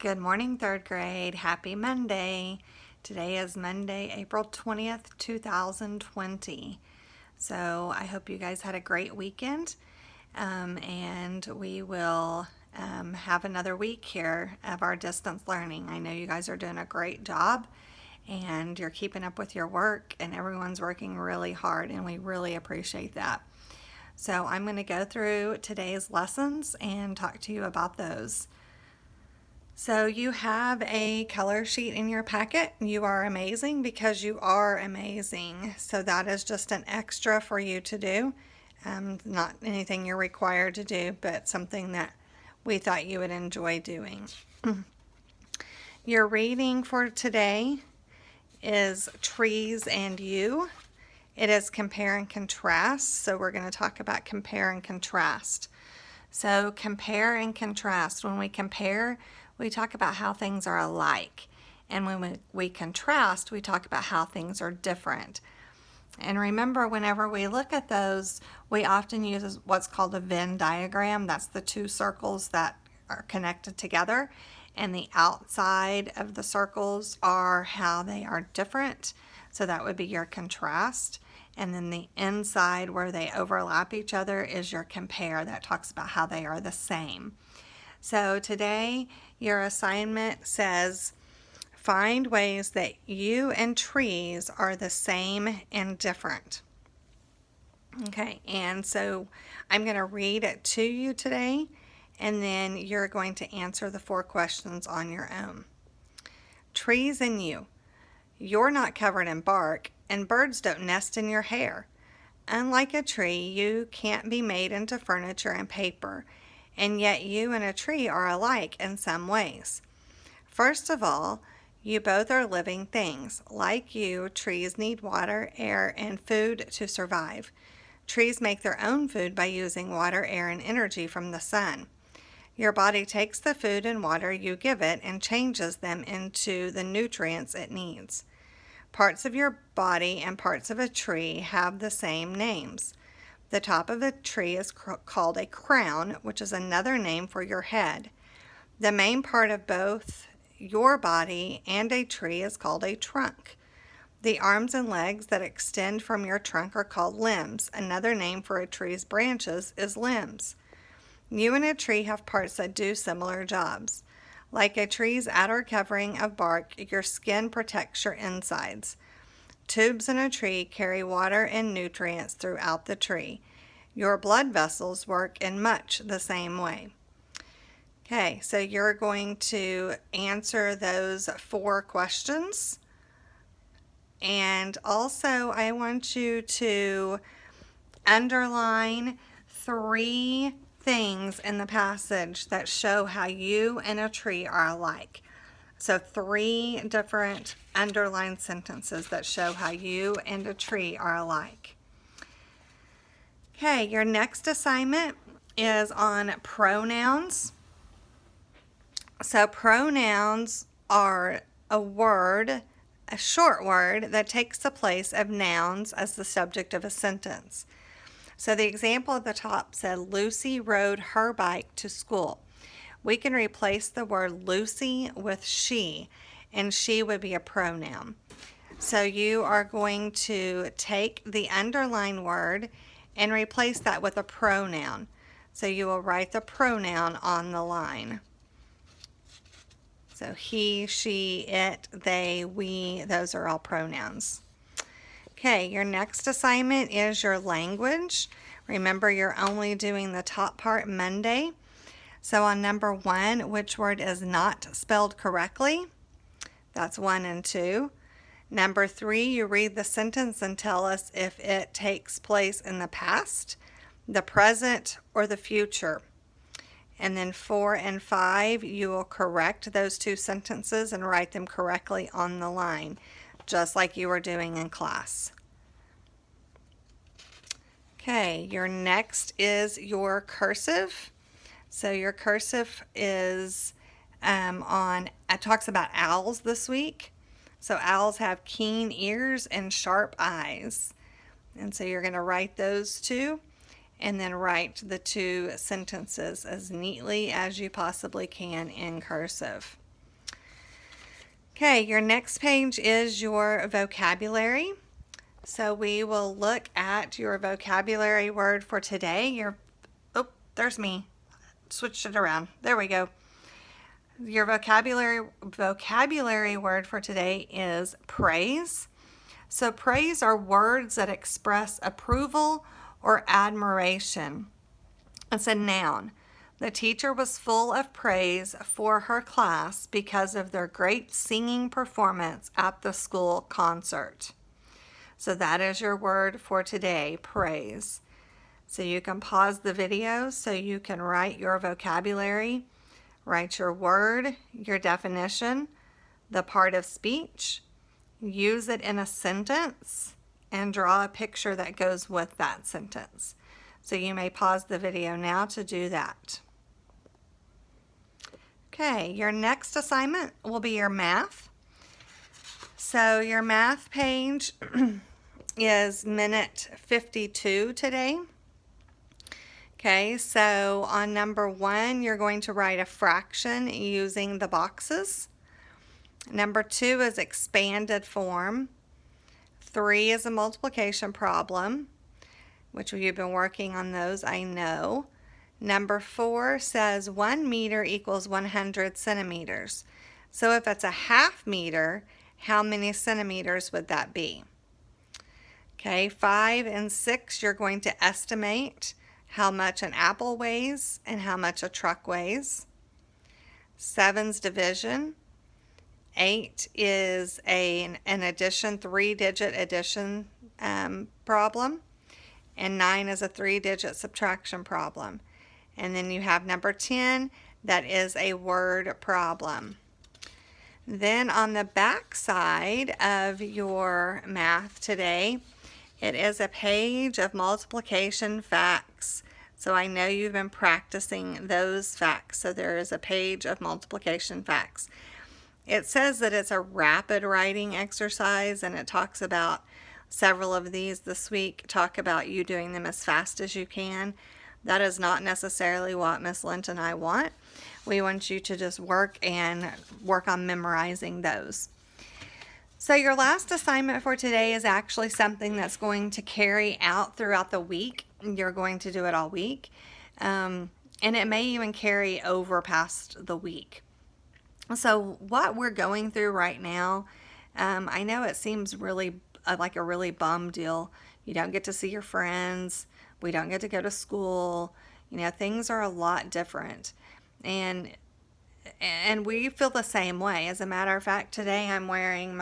Good morning, third grade. Happy Monday. Today is Monday, April 20th, 2020. So I hope you guys had a great weekend, and we will have another week here of our distance learning. I know you guys are doing a great job, and you're keeping up with your work, and everyone's working really hard, and we really appreciate that. So I'm going to go through today's lessons and talk to you about those. So you have a color sheet in your packet. You are amazing because you are amazing. So that is just an extra for you to do. Not anything you're required to do, but something that we thought you would enjoy doing. Your reading for today is Trees and You. It is compare and contrast. So we're going to talk about compare and contrast. So compare and contrast. When we compare, we talk about how things are alike. And when we contrast, we talk about how things are different. And remember, whenever we look at those, we often use what's called a Venn diagram. That's the two circles that are connected together. And the outside of the circles are how they are different. So that would be your contrast. And then the inside where they overlap each other is your compare. That talks about how they are the same. So today your assignment says, find ways that you and trees are the same and different. Okay, and so I'm going to read it to you today, and then you're going to answer the 4 questions on your own. Trees and you. You're not covered in bark, and birds don't nest in your hair. Unlike a tree, you can't be made into furniture and paper, and yet you and a tree are alike in some ways. First of all, you both are living things. Like you, trees need water, air, and food to survive. Trees make their own food by using water, air, and energy from the sun. Your body takes the food and water you give it and changes them into the nutrients it needs. Parts of your body and parts of a tree have the same names. The top of the tree is called a crown, which is another name for your head. The main part of both your body and a tree is called a trunk. The arms and legs that extend from your trunk are called limbs. Another name for a tree's branches is limbs. You and a tree have parts that do similar jobs. Like a tree's outer covering of bark, your skin protects your insides. Tubes in a tree carry water and nutrients throughout the tree. Your blood vessels work in much the same way. Okay, so you're going to answer those 4 questions. And also, I want you to underline 3 things in the passage that show how you and a tree are alike. So 3 different underlined sentences that show how you and a tree are alike. Okay, your next assignment is on pronouns. So pronouns are a word, a short word that takes the place of nouns as the subject of a sentence. So the example at the top said, Lucy rode her bike to school. We can replace the word Lucy with she, and she would be a pronoun. So you are going to take the underlined word and replace that with a pronoun. So you will write the pronoun on the line. So he, she, it, they, we, those are all pronouns. Okay, your next assignment is your language. Remember, you're only doing the top part Monday. So on number 1, which word is not spelled correctly? That's 1 and 2. Number 3, you read the sentence and tell us if it takes place in the past, the present, or the future. And then 4 and 5, you will correct those 2 sentences and write them correctly on the line, just like you were doing in class. Okay, your next is your cursive. So your cursive is it talks about owls this week. So owls have keen ears and sharp eyes. And so you're going to write those 2 and then write the 2 sentences as neatly as you possibly can in cursive. Okay, your next page is your vocabulary. So we will look at your vocabulary word for today. Oh, there's me. Switched it around. There we go. Your vocabulary word for today is praise. So praise are words that express approval or admiration. It's a noun. The teacher was full of praise for her class because of their great singing performance at the school concert. So that is your word for today, praise. So you can pause the video so you can write your vocabulary, write your word, your definition, the part of speech, use it in a sentence, and draw a picture that goes with that sentence. So you may pause the video now to do that. Okay, your next assignment will be your math. So your math page is minute 52 today. Okay, so on number 1, you're going to write a fraction using the boxes. Number 2 is expanded form. 3 is a multiplication problem, which you've been working on those, I know. Number 4 says 1 meter equals 100 centimeters. So if it's a half meter, how many centimeters would that be? Okay, 5 and 6, you're going to estimate how much an apple weighs and how much a truck weighs. 7's division. 8 is an addition, 3-digit addition problem. And 9 is a 3-digit subtraction problem. And then you have number 10, that is a word problem. Then on the back side of your math today, it is a page of multiplication facts. So I know you've been practicing those facts. So there is a page of multiplication facts. It says that it's a rapid writing exercise, and it talks about several of these this week talk about you doing them as fast as you can. That is not necessarily what Miss Lent and I want. We want you to just work on memorizing those. So your last assignment for today is actually something that's going to carry out throughout the week. You're going to do it all week. And it may even carry over past the week. So what we're going through right now, I know it seems really like a really bum deal. You don't get to see your friends. We don't get to go to school. You know, things are a lot different. And we feel the same way. As a matter of fact, today I'm wearing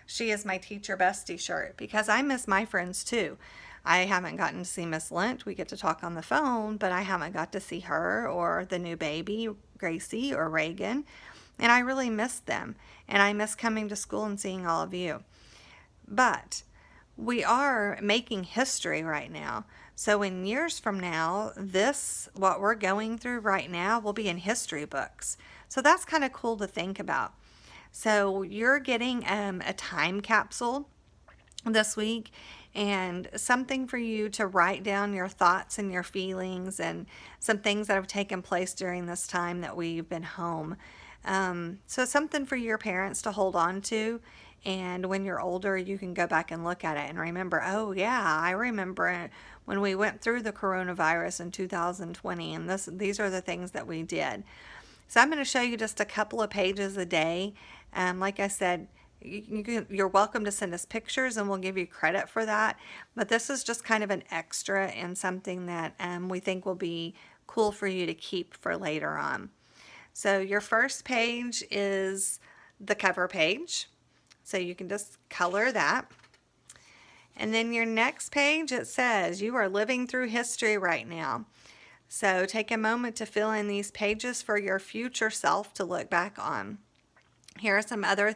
She Is My Teacher Bestie shirt because I miss my friends too. I haven't gotten to see Miss Lent. We get to talk on the phone, but I haven't got to see her or the new baby, Gracie or Reagan. And I really miss them. And I miss coming to school and seeing all of you. But we are making history right now. So in years from now, what we're going through right now will be in history books. So that's kind of cool to think about. So you're getting a time capsule this week and something for you to write down your thoughts and your feelings and some things that have taken place during this time that we've been home. So something for your parents to hold on to. And when you're older, you can go back and look at it and remember, oh yeah, I remember when we went through the coronavirus in 2020, and these are the things that we did. So I'm going to show you just a couple of pages a day. Like I said, you're welcome to send us pictures and we'll give you credit for that. But this is just kind of an extra and something that we think will be cool for you to keep for later on. So your first page is the cover page. So you can just color that. And then your next page, it says you are living through history right now. So take a moment to fill in these pages for your future self to look back on. Here are some other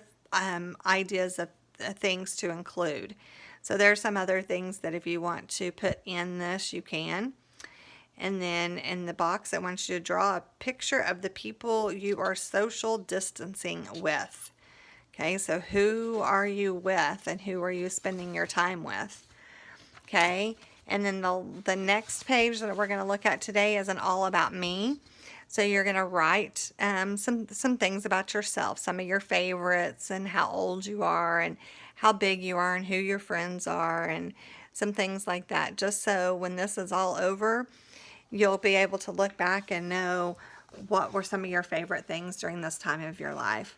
ideas of things to include. So there are some other things that if you want to put in this, you can. And then in the box, I want you to draw a picture of the people you are social distancing with. Okay, so who are you with and who are you spending your time with? Okay, and then the next page that we're going to look at today is an all about me. So you're going to write some things about yourself, some of your favorites, and how old you are, and how big you are, and who your friends are, and some things like that. Just so when this is all over, you'll be able to look back and know what were some of your favorite things during this time of your life.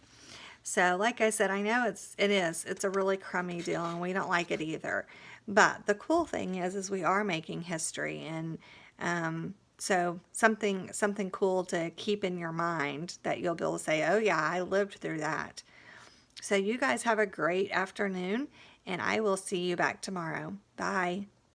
So, like I said, I know it's a really crummy deal, and we don't like it either. But the cool thing is we are making history, and so something cool to keep in your mind that you'll be able to say, "Oh yeah, I lived through that." So you guys have a great afternoon, and I will see you back tomorrow. Bye.